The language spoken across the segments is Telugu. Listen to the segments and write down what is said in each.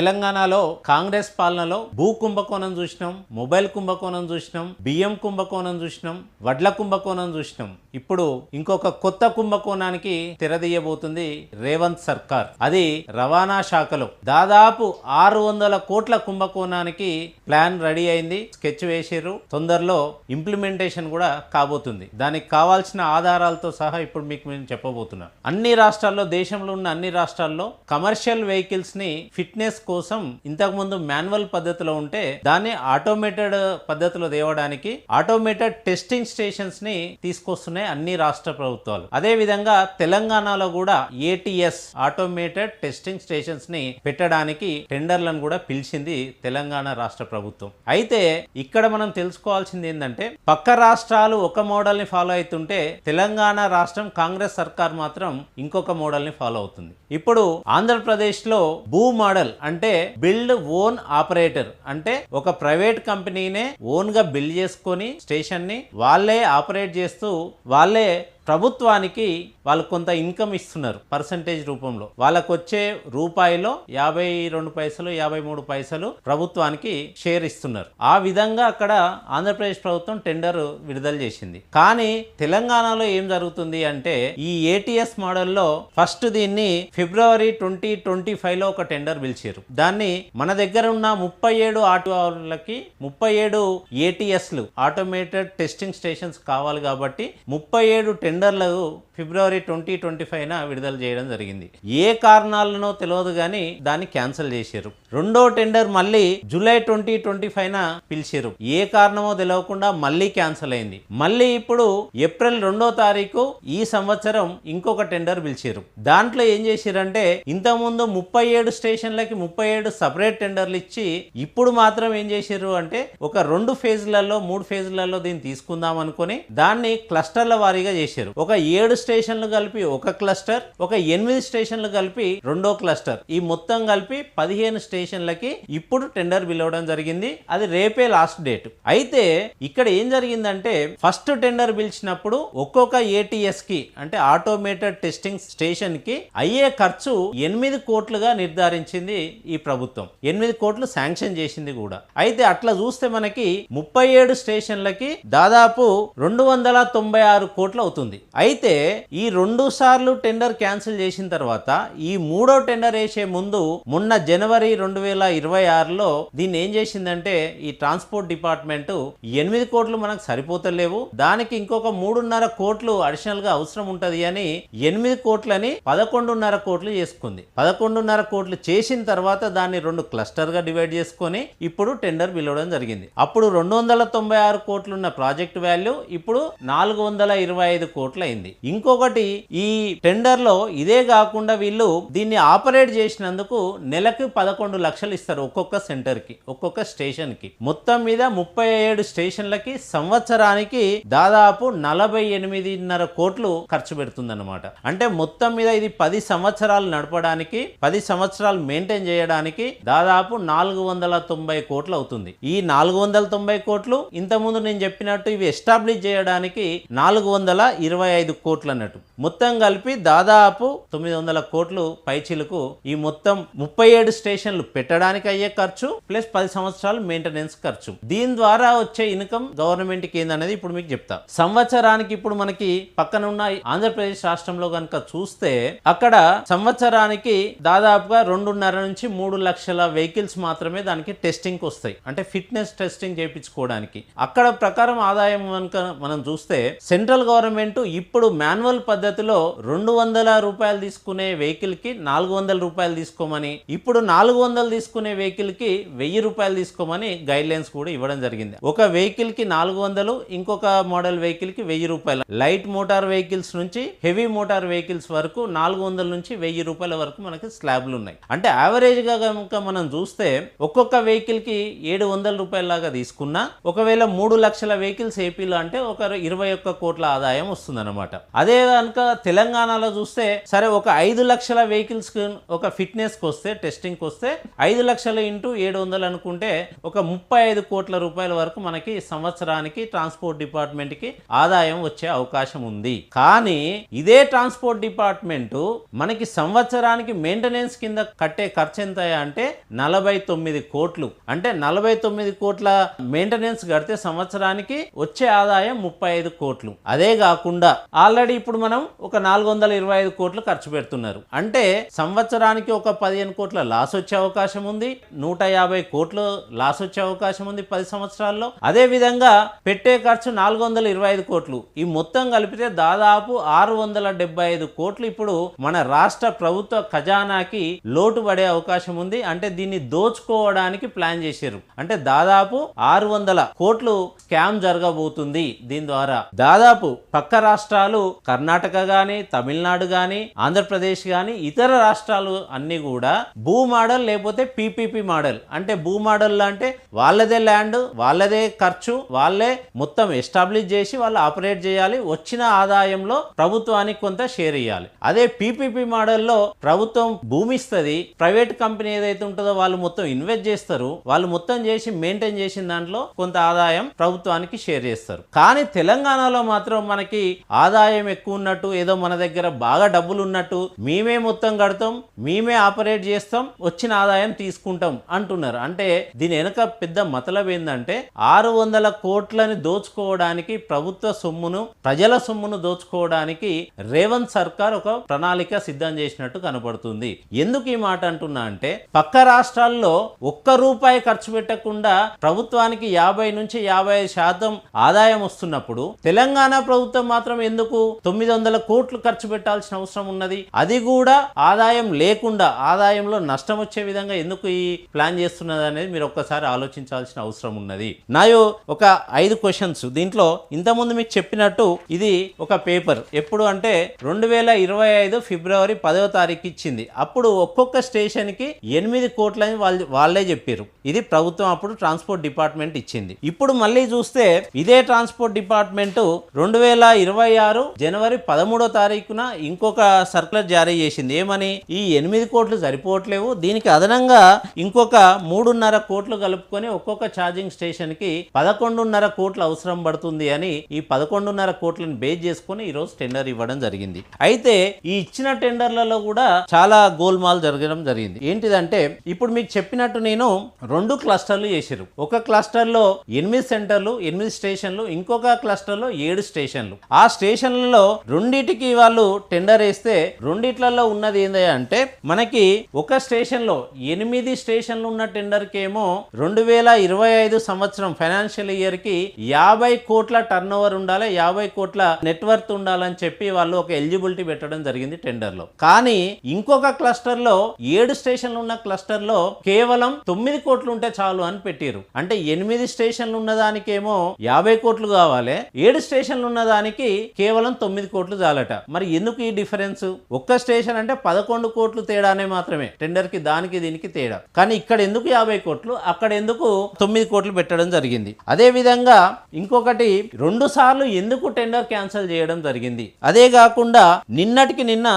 తెలంగాణలో కాంగ్రెస్ పాలనలో భూ కుంభకోణం చూసినాం, మొబైల్ కుంభకోణం చూసినాం, బియ్యం కుంభకోణం చూసినాం, వడ్ల కుంభకోణం చూసినాం. ఇప్పుడు ఇంకొక కొత్త కుంభకోణానికి తెరదీయబోతుంది రేవంత్ సర్కార్. అది రవాణా శాఖలో దాదాపు 600 కోట్ల కుంభకోణానికి ప్లాన్ రెడీ అయింది, స్కెచ్ వేసారు. తొందరలో ఇంప్లిమెంటేషన్ కూడా కాబోతుంది. దానికి కావాల్సిన ఆధారాలతో సహా ఇప్పుడు మీకు నేను చెప్పబోతున్నాను. అన్ని రాష్ట్రాల్లో, దేశంలో ఉన్న అన్ని రాష్ట్రాల్లో కమర్షియల్ వెహికల్స్ ని ఫిట్నెస్ కోసం ఇంతకుముందు మాన్యువల్ పద్ధతిలో ఉంటే దాన్ని ఆటోమేటెడ్ పద్ధతిలో తేవడానికి ఆటోమేటెడ్ టెస్టింగ్ స్టేషన్స్ ని తీసుకొస్తున్నాయి అన్ని రాష్ట్ర ప్రభుత్వాలు. అదే విధంగా తెలంగాణలో కూడా ATS ఆటోమేటెడ్ టెస్టింగ్ స్టేషన్స్ ని పెట్టడానికి టెండర్లను కూడా పిలిచింది తెలంగాణ రాష్ట్ర ప్రభుత్వం. అయితే ఇక్కడ మనం తెలుసుకోవాల్సింది ఏంటంటే, పక్క రాష్ట్రాలు ఒక మోడల్ ని ఫాలో అవుతుంటే తెలంగాణ రాష్ట్రం కాంగ్రెస్ సర్కార్ మాత్రం ఇంకొక మోడల్ ని ఫాలో అవుతుంది. ఇప్పుడు ఆంధ్రప్రదేశ్ లో భూ మోడల్ అంటే బిల్డ్ ఓన్ ఆపరేటర్, అంటే ఒక ప్రైవేట్ కంపెనీనే ఓన్ గా బిల్డ్ చేసుకొని స్టేషన్ ని వాళ్ళే ఆపరేట్ చేస్తూ వాళ్ళే ప్రభుత్వానికి వాళ్ళు కొంత ఇన్కమ్ ఇస్తున్నారు పర్సంటేజ్ రూపంలో. వాళ్ళకు వచ్చే రూపాయిలో 52 పైసలు 53 పైసలు ప్రభుత్వానికి షేర్ ఇస్తున్నారు. ఆ విధంగా అక్కడ ఆంధ్రప్రదేశ్ ప్రభుత్వం టెండర్ విడుదల చేసింది. కానీ తెలంగాణలో ఏం జరుగుతుంది అంటే, ఈ ATS మోడల్లో ఫస్ట్ దీన్ని ఫిబ్రవరి 2025లో ఒక టెండర్ పిలిచారు. దాన్ని మన దగ్గర ఉన్న 37 ఆటోలకి 37 ATSలు ఆటోమేటెడ్ టెస్టింగ్ స్టేషన్స్ కావాలి కాబట్టి 37 టెండర్లు ఫిబ్రవరి 2025న విడుదల చేయడం జరిగింది. ఏ కారణాలనో తెలియదు కానీ దాన్ని క్యాన్సిల్ చేశారు. రెండో టెండర్ మళ్ళీ జూలై 2025న పిలిచారు. ఏ కారణమో తెలియకుండా మళ్ళీ క్యాన్సిల్ అయింది. మళ్ళీ ఇప్పుడు ఏప్రిల్ 2వ తారీఖు ఈ సంవత్సరం ఇంకొక టెండర్ పిలిచారు. దాంట్లో ఏం చేశారంటే, ఇంతకుముందు 37 స్టేషన్లకి 37 సపరేట్ టెండర్లు ఇచ్చి ఇప్పుడు మాత్రం ఏం చేశారు అంటే, ఒక 2 ఫేజ్లలో 3 ఫేజ్లలో దీన్ని తీసుకుందాం అనుకుని దాన్ని క్లస్టర్ల వారీగా చేశారు. ఒక 7 స్టేషన్లు కలిపి ఒక క్లస్టర్, ఒక 8 స్టేషన్లు కలిపి రెండో క్లస్టర్, ఈ మొత్తం కలిపి 15 స్టేషన్లకి ఇప్పుడు టెండర్ పిలవడం జరిగింది. అది రేపే లాస్ట్ డేట్. అయితే ఇక్కడ ఏం జరిగిందంటే, ఫస్ట్ టెండర్ పిలిచినప్పుడు ఒక్కొక్క ATS కి అంటే ఆటోమేటెడ్ టెస్టింగ్ స్టేషన్ కి అయ్యే ఖర్చు 8 కోట్లుగా నిర్ధారించింది ఈ ప్రభుత్వం. 8 కోట్లు శాంక్షన్ చేసింది కూడా. అయితే అట్లా చూస్తే మనకి 37 స్టేషన్లకి దాదాపు 296 కోట్లు అవుతుంది. అయితే ఈ 2 సార్లు టెండర్ క్యాన్సిల్ చేసిన తర్వాత ఈ 3వ టెండర్ వేసే ముందు మొన్న జనవరి 2026లో దీన్ని ఏం చేసిందంటే, ఈ ట్రాన్స్పోర్ట్ డిపార్ట్మెంట్ 8 కోట్లు మనకు సరిపోతలేవు, దానికి ఇంకొక 3.5 కోట్లు అడిషనల్ గా అవసరం ఉంటది అని 8 కోట్లని 11.5 కోట్లు చేసుకుంది. 11.5 కోట్లు చేసిన తర్వాత దాన్ని 2 క్లస్టర్ గా డివైడ్ చేసుకొని ఇప్పుడు టెండర్ పిలవడం జరిగింది. అప్పుడు 296 కోట్లున్న ప్రాజెక్ట్ వాల్యూ ఇప్పుడు 425 కోట్లు అయింది. ఇంకొకటి, ఈ టెండర్ లో ఇదే కాకుండా వీళ్ళు దీన్ని ఆపరేట్ చేసినందుకు నెలకు 11 లక్షలు ఇస్తారు ఒక్కొక్క సెంటర్ కి, ఒక్కొక్క స్టేషన్ కి. మొత్తం మీద 37 స్టేషన్లకి సంవత్సరానికి దాదాపు 48.5 కోట్లు ఖర్చు పెడుతుంది అన్నమాట. అంటే మొత్తం మీద ఇది 10 సంవత్సరాలు నడపడానికి, 10 సంవత్సరాలు మెయింటైన్ చేయడానికి దాదాపు 490 కోట్లు అవుతుంది. ఈ 490 కోట్లు ఇంతకుముందు నేను చెప్పినట్టు ఇవి ఎస్టాబ్లిష్ చేయడానికి 425 కోట్లు అన్నట్టు. మొత్తం కలిపి దాదాపు 900 కోట్లు పైచిలకు ఈ మొత్తం 37 స్టేషన్లు పెట్టడానికి అయ్యే ఖర్చు ప్లస్ 10 సంవత్సరాలు మెయింటెనెన్స్ ఖర్చు. దీని ద్వారా వచ్చే ఇన్కమ్ గవర్నమెంట్ కి ఏందనేది ఇప్పుడు మీకు చెప్తా. సంవత్సరానికి ఇప్పుడు మనకి పక్కన ఉన్న ఆంధ్రప్రదేశ్ రాష్ట్రంలో కనుక చూస్తే, అక్కడ సంవత్సరానికి దాదాపుగా 2.5 నుంచి 3 లక్షల వెహికల్స్ మాత్రమే దానికి టెస్టింగ్ వస్తాయి, అంటే ఫిట్నెస్ టెస్టింగ్ చేయించుకోవడానికి. అక్కడ ప్రకారం ఆదాయం కనుక మనం చూస్తే, సెంట్రల్ గవర్నమెంట్ ఇప్పుడు మాన్యువల్ పద్ధతిలో 200 రూపాయలు తీసుకునే వెహికల్ కి 400 రూపాయలు తీసుకోమని, ఇప్పుడు 400 తీసుకునే వెహికల్ కి 1000 రూపాయలు తీసుకోమని గైడ్ లైన్స్ కూడా ఇవ్వడం జరిగింది. ఒక వెహికల్ కి 400, ఇంకొక మోడల్ వెహికల్ కి 1000 రూపాయలు. లైట్ మోటార్ వెహికల్స్ నుంచి హెవీ మోటార్ వెహికల్స్ వరకు 400 నుంచి 1000 రూపాయల వరకు మనకి స్లాబ్లు ఉన్నాయి. అంటే యావరేజ్ గా కనుక మనం చూస్తే ఒక్కొక్క వెహికల్ కి 700 రూపాయల లాగా తీసుకున్నా, ఒకవేళ 3 లక్షల వెహికల్స్ ఏపీలో అంటే ఒక 21 కోట్ల ఆదాయం వస్తుంది అనమాట. అదే కనుక కనుక తెలంగాణలో చూస్తే సరే ఒక 5 లక్షల వెహికల్స్ ఒక ఫిట్నెస్కి వస్తే టెస్టింగ్కి వస్తే 5 లక్షల ఇంటూ 700 అనుకుంటే ఒక 35 కోట్ల రూపాయల వరకు మనకి సంవత్సరానికి ట్రాన్స్పోర్ట్ డిపార్ట్మెంట్కి ఆదాయం వచ్చే అవకాశం ఉంది. కానీ ఇదే ట్రాన్స్పోర్ట్ డిపార్ట్మెంట్ మనకి సంవత్సరానికి మెయింటెనెన్స్ కింద కట్టే ఖర్చు ఎంత అంటే 49 కోట్లు. అంటే 49 కోట్ల మెయింటెనెన్స్ కడితే సంవత్సరానికి వచ్చే ఆదాయం 35 కోట్లు. అదే కాకుండా ఆల్రెడీ ఇప్పుడు మనం ఒక 425 కోట్లు ఖర్చు పెడుతున్నారు. అంటే సంవత్సరానికి ఒక 15 కోట్ల లాస్ వచ్చే అవకాశం ఉంది. 150 కోట్లు లాస్ వచ్చే అవకాశం ఉంది 10 సంవత్సరాల్లో. అదే విధంగా పెట్టే ఖర్చు 425 కోట్లు. ఈ మొత్తం కలిపితే దాదాపు 675 కోట్లు ఇప్పుడు మన రాష్ట్ర ప్రభుత్వ ఖజానాకి లోటు పడే అవకాశం ఉంది. అంటే దీన్ని దోచుకోవడానికి ప్లాన్ చేశారు. అంటే దాదాపు 600 కోట్లు స్కామ్ జరగబోతుంది. దీని ద్వారా దాదాపు పక్క రాష్ట్రాలు కర్ణాటక గాని, తమిళనాడు గాని, ఆంధ్రప్రదేశ్ గాని, ఇతర రాష్ట్రాలు అన్ని కూడా భూ మోడల్ లేకపోతే పీపీపీ మోడల్. అంటే భూ మోడల్ అంటే వాళ్ళదే ల్యాండ్, వాళ్ళదే ఖర్చు, వాళ్ళే మొత్తం ఎస్టాబ్లిష్ చేసి వాళ్ళు ఆపరేట్ చేయాలి. వచ్చిన ఆదాయంలో ప్రభుత్వానికి కొంత షేర్ ఇవ్వాలి. అదే పీపీపీ మోడల్లో ప్రభుత్వం భూమి ఇస్తుంది, ప్రైవేట్ కంపెనీ ఏదైతే ఉంటుందో వాళ్ళు మొత్తం ఇన్వెస్ట్ చేస్తారు, వాళ్ళు మొత్తం చేసి మెయింటైన్ చేసిన దాంట్లో కొంత ఆదాయం ప్రభుత్వానికి షేర్ చేస్తారు. కానీ తెలంగాణలో మాత్రం మనకి ఆదాయం ఎక్కువ ఉన్నట్టు, ఏదో మన దగ్గర బాగా డబ్బులు ఉన్నట్టు, మేమే మొత్తం కడతాం, మేమే ఆపరేట్ చేస్తాం, వచ్చిన ఆదాయం తీసుకుంటాం అంటున్నారు. అంటే దీని వెనక పెద్ద మతలబ్ ఏంటంటే 600 కోట్లని దోచుకోవడానికి, ప్రభుత్వ సొమ్మును, ప్రజల సొమ్మును దోచుకోవడానికి రేవంత్ సర్కార్ ఒక ప్రణాళిక సిద్ధం చేసినట్టు కనపడుతుంది. ఎందుకు ఈ మాట అంటున్నా అంటే పక్క రాష్ట్రాల్లో ₹1 ఖర్చు పెట్టకుండా ప్రభుత్వానికి 50 నుంచి 55% ఆదాయం వస్తున్నప్పుడు తెలంగాణ ప్రభుత్వం మాత్రం ఎందుకు 900 కోట్లు ఖర్చు పెట్టాల్సిన అవసరం ఉన్నది? అది కూడా ఆదాయం లేకుండా, ఆదాయంలో నష్టం వచ్చే విధంగా ఎందుకు ఈ ప్లాన్ చేస్తున్నది అనేది మీరు ఒక్కసారి ఆలోచించాల్సిన అవసరం ఉన్నది. నాయో ఒక 5 క్వశ్చన్స్. దీంట్లో ఇంతకుముందు మీకు చెప్పినట్టు ఇది ఒక పేపర్ ఎప్పుడు అంటే 2025 ఫిబ్రవరి 10వ తారీఖు ఇచ్చింది. అప్పుడు ఒక్కొక్క స్టేషన్ కి 8 కోట్లని వాళ్ళే చెప్పారు. ఇది ప్రభుత్వం అప్పుడు ట్రాన్స్పోర్ట్ డిపార్ట్మెంట్ ఇచ్చింది. ఇప్పుడు మళ్ళీ చూస్తే ఇదే ట్రాన్స్పోర్ట్ డిపార్ట్మెంట్ 2026 జనవరి 13వ తారీఖున ఇంకొక సర్క్యులర్ జారీ చేసింది. ఏమని? ఈ 8 కోట్లు సరిపోవట్లేవు, దీనికి అదనంగా ఇంకొక 3.5 కోట్లు కలుపుకొని ఒక్కొక్క ఛార్జింగ్ స్టేషన్ కి 11.5 కోట్లు అవసరం పడుతుంది అని ఈ 11.5 కోట్లను బేస్ చేసుకుని ఈ రోజు టెండర్ ఇవ్వడం జరిగింది. అయితే ఈ ఇచ్చిన టెండర్లలో కూడా చాలా గోల్మాల్ జరగడం జరిగింది. ఏంటిదంటే ఇప్పుడు మీకు చెప్పినట్టు నేను 2 క్లస్టర్లు చేశారు. ఒక క్లస్టర్ లో 8 సెంటర్లు, 8 స్టేషన్లు, ఇంకొక క్లస్టర్ లో 7 స్టేషన్లు. ఆ స్టేషన్లలో రెండిటికి వాళ్ళు టెండర్ వేస్తే రెండిట్లలో ఉన్నది ఏంటంటే మనకి ఒక స్టేషన్ లో 8 స్టేషన్లు ఉన్న టెండర్ కేమో 2025 సంవత్సరం ఫైనాన్షియల్ ఇయర్ కి 50 కోట్ల టర్న్ ఓవర్ ఉండాలి, 50 కోట్ల నెట్వర్త్ ఉండాలని చెప్పి వాళ్ళు ఒక ఎలిజిబిలిటీ పెట్టడం జరిగింది టెండర్ లో. కానీ ఇంకొక క్లస్టర్ లో 7 స్టేషన్లు ఉన్న క్లస్టర్ లో కేవలం 9 కోట్లు ఉంటే చాలు అని పెట్టారు. అంటే 8 స్టేషన్లు ఉన్న దానికేమో 50 కోట్లు కావాలి, 7 స్టేషన్లు ఉన్న దానికి కేవలం 9 కోట్లు చాలట. మరి ఎందుకు ఈ డిఫరెన్స్? ఒక్క స్టేషన్ అంటే 11 కోట్లు తేడానే మాత్రమే టెండర్ కి, దానికి దీనికి తేడా. కానీ ఇక్కడ ఎందుకు 50 కోట్లు, అక్కడ ఎందుకు 9 కోట్లు పెట్టడం జరిగింది? అదే విధంగా ఇంకొకటి 2 సార్లు ఎందుకు టెండర్ క్యాన్సిల్ చేయడం జరిగింది? అదే కాకుండా నిన్నటికి నిన్న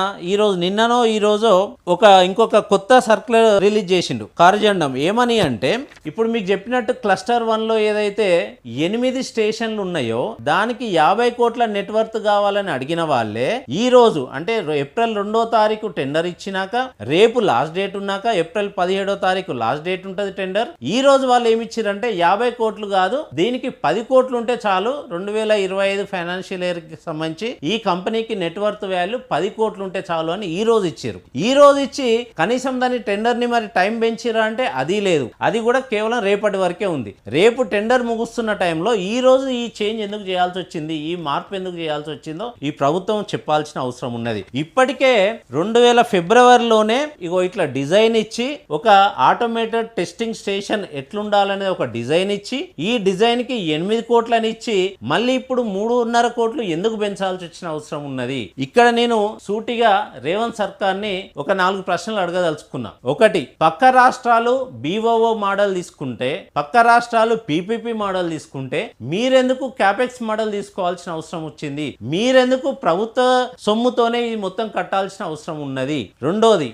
నిన్ననో ఈ రోజు ఇంకొక కొత్త సర్క్యులర్ రిలీజ్ చేసిండు కార్యజండం. ఏమని అంటే ఇప్పుడు మీకు చెప్పినట్టు క్లస్టర్ 1 లో ఏదైతే 8 స్టేషన్లు ఉన్నాయో దానికి 50 కోట్ల నెట్వర్త్ కావాలని అడిగిన వాళ్ళే ఈ రోజు అంటే ఏప్రిల్ 2వ తారీఖు టెండర్ ఇచ్చినాక, రేపు లాస్ట్ డేట్ ఉన్నాక ఏప్రిల్ 17వ తారీఖు లాస్ట్ డేట్ ఉంటుంది టెండర్. ఈ రోజు వాళ్ళు ఏమి ఇచ్చారంటే 50 కోట్లు కాదు, దీనికి 10 కోట్లు ఉంటే చాలు, 2025 ఫైనాన్షియల్ ఇయర్ కి సంబంధించి ఈ కంపెనీకి నెట్వర్త్ వాల్యూ 10 కోట్లు ఉంటే చాలు అని ఈ రోజు ఇచ్చారు. ఈ రోజు ఇచ్చి కనీసం దాని టెండర్ ని మరి టైం పెంచిరా అంటే అది లేదు. అది కూడా కేవలం రేపటి వరకే ఉంది. రేపు టెండర్ ముగుస్తున్న టైంలో ఈ రోజు ఈ చేంజ్ ఎందుకు చేయాల్సి వచ్చింది, ఈ మార్పు ఎందుకు చేయాల్సి వచ్చిందో ఈ ప్రభుత్వం చెప్పాల్సిన అవసరం ఉన్నది. ఇప్పటికే 2000 ఫిబ్రవరిలోనే ఇట్లా డిజైన్ ఇచ్చి ఒక ఆటోమేటెడ్ టెస్టింగ్ స్టేషన్ ఎట్లుండాలనేది ఒక డిజైన్ ఇచ్చి, ఈ డిజైన్ కి 8 కోట్లని ఇచ్చి మళ్ళీ ఇప్పుడు 3.5 కోట్లు ఎందుకు పెంచాల్సి వచ్చిన అవసరం ఉన్నది? ఇక్కడ నేను సూటిగా రేవంత్ సర్కార్ ని ఒక 4 ప్రశ్నలు అడగదలుచుకున్నా. ఒకటి, పక్క రాష్ట్రాలు బీఓఓ మోడల్ తీసుకుంటే, పక్క రాష్ట్రాలు పీపీపీ మోడల్ తీసుకుంటే మీరెందుకు క్యాపెక్స్ మోడల్ తీసుకోవాల్సిన అవసరం వచ్చింది? మీరెందుకు ప్రభుత్వ సొమ్ముతోనే ఇది మొత్తం కట్టాల్సిన అవసరం ఉన్నది. రెండోది,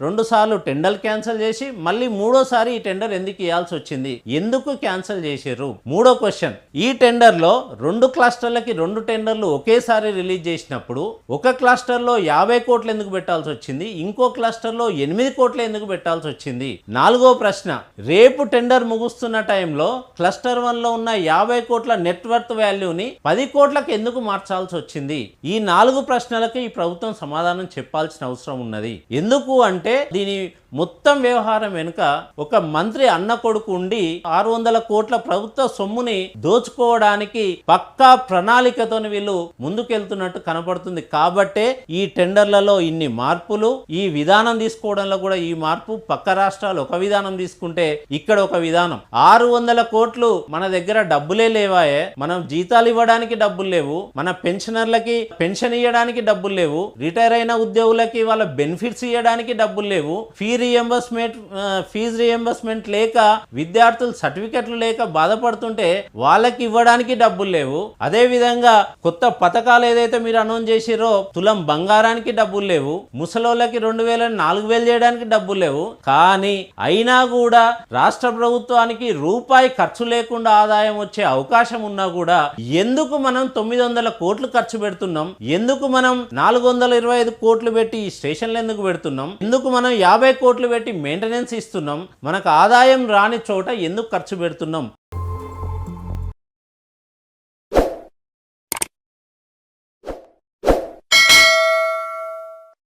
రెండు సార్లు టెండర్ క్యాన్సిల్ చేసి మళ్ళీ మూడోసారి ఈ టెండర్ ఎందుకు ఇవ్వాల్సి వచ్చింది, ఎందుకు క్యాన్సిల్ చేశారు? మూడో క్వశ్చన్, ఈ టెండర్ లో 2 క్లస్టర్లకి 2 టెండర్లు ఒకేసారి రిలీజ్ చేసినప్పుడు ఒక క్లస్టర్ లో 50 కోట్లు ఎందుకు పెట్టాల్సి వచ్చింది, ఇంకో క్లస్టర్ లో 8 కోట్లు ఎందుకు పెట్టాల్సి వచ్చింది? నాలుగో ప్రశ్న, రేపు టెండర్ ముగుస్తున్న టైంలో క్లస్టర్ 1 లో ఉన్న 50 కోట్ల నెట్వర్త్ వాల్యూని 10 కోట్లకు ఎందుకు మార్చాల్సి వచ్చింది? ఈ 4 ప్రశ్నలకి ఈ ప్రభుత్వం సమాధానం చెప్పాల్సిన అవసరం ఉన్నది. ఎందుకు అంటే దీని మొత్తం వ్యవహారం వెనుక ఒక మంత్రి అన్న కొడుకు ఉండి 600 కోట్ల ప్రభుత్వ సొమ్ముని దోచుకోవడానికి పక్కా ప్రణాళికతో వీళ్ళు ముందుకెళ్తున్నట్టు కనపడుతుంది. కాబట్టే ఈ టెండర్లలో ఇన్ని మార్పులు, ఈ విధానం తీసుకోవడంలో కూడా ఈ మార్పు. పక్క రాష్ట్రాలు ఒక విధానం తీసుకుంటే ఇక్కడ ఒక విధానం. 600 కోట్లు మన దగ్గర డబ్బులే లేవాయే, మనం జీతాలు ఇవ్వడానికి డబ్బులు లేవు, మన పెన్షనర్లకి పెన్షన్ ఇవ్వడానికి డబ్బులు లేవు, రిటైర్ అయిన ఉద్యోగులకి వాళ్ళ బెనిఫిట్స్ ఇవ్వడానికి డబ్బులు లేవు, ఫీజు రియంబర్స్మెంట్ లేక విద్యార్థులు సర్టిఫికెట్లు లేక బాధపడుతుంటే వాళ్ళకి ఇవ్వడానికి డబ్బులు లేవు. అదే విధంగా కొత్త పథకాలు ఏదైతే మీరు అనౌన్స్ చేసిరో తులం బంగారానికి డబ్బులు లేవు, ముసలోళ్ళకి 2000 4000 చేయడానికి డబ్బులు లేవు. కానీ అయినా కూడా రాష్ట్ర ప్రభుత్వానికి రూపాయి ఖర్చు లేకుండా ఆదాయం వచ్చే అవకాశం ఉన్నా కూడా ఎందుకు మనం 900 కోట్లు ఖర్చు పెడుతున్నాం, ఎందుకు మనం 425 కోట్లు పెట్టి ఈ స్టేషన్లు ఎందుకు పెడుతున్నాం, ఎందుకు మనం 50 కోట్లు పెట్టి మెయింటెనెన్స్ ఇస్తున్నాం, మనకు ఆదాయం రాని చోట ఎందుకు ఖర్చు పెడుతున్నాం?